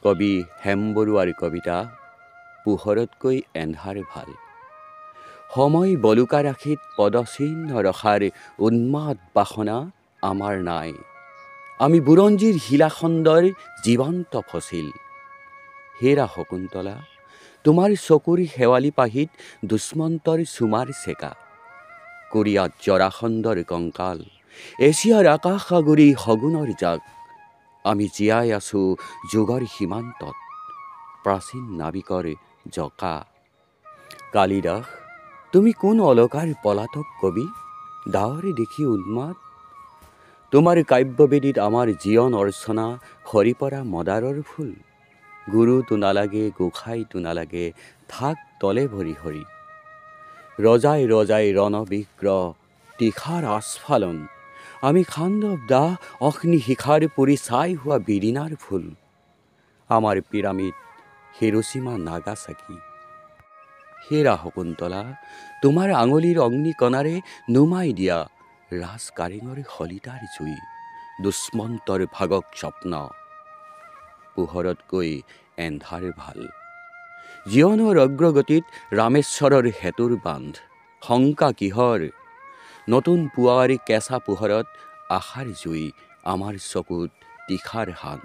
কবি হেম বৰুৱাৰ কবিতা পোহৰতকৈ এন্ধাৰ ভাল। সময় বলুকা ৰাশিত পদচিহ্ন ৰখাৰ উন্মাদ বাসনা আমাৰ নাই। আমি বুৰঞ্জীৰ শিলাখণ্ডৰ জীৱন্ত ফচিল। হেৰা শকুন্তলা, তোমাৰ চকুৰ শেৱালি পাহিত দুষ্মন্তৰ চুমাৰ চেকা। কোৰিয়াত জৰাখণ্ডৰ কংকাল, এছিয়াৰ আকাশ আগুৰি শগুনৰ জাক। আমি জীয়াই আছো যুগৰ সীমান্তত, প্ৰাচীন নাবিকৰ জকা। কালিদাস, তুমি কোন অলকাৰ পলাতক কবি, ডাৱৰে দেখি উন্মাদ? তোমাৰ কাব্যবেদীত আমাৰ জীৱন অৰ্চনা সৰি পৰা মদাৰৰ ফুল। গুৰুতো নালাগে, গোসাঁইতো নালাগে, থাক তলে ভৰি হৰি। ৰজাই ৰজাই ৰণবিগ্ৰহ তীখাৰ আস্ফালন, আমি খাণ্ডৱ দাহ অগ্নিশিখাৰ পুৰি ছাই হোৱা বিৰিণাৰ ফুল। আমাৰ পিৰামিড হিৰোশ্বিমা নাগাচাকি। হেৰা শকুন্তলা, তোমাৰ আঙুলিৰ অগ্নিকণাৰে নুমাই দিয়া ৰাজ কাৰেঙৰ শলিতাৰ জুই, দুষ্মন্তৰ ভাগক স্বপ্ন। পোহৰতকৈ এন্ধাৰ ভাল। জীৱনৰ অগ্ৰগতিত ৰামেশ্বৰৰ সেতুৰ বান্ধ, শংকা কিহৰ? নতুন পুৱাৰ কেঁচা পোহৰত আশাৰ জুই, আমাৰ চকুত তীখাৰ হান।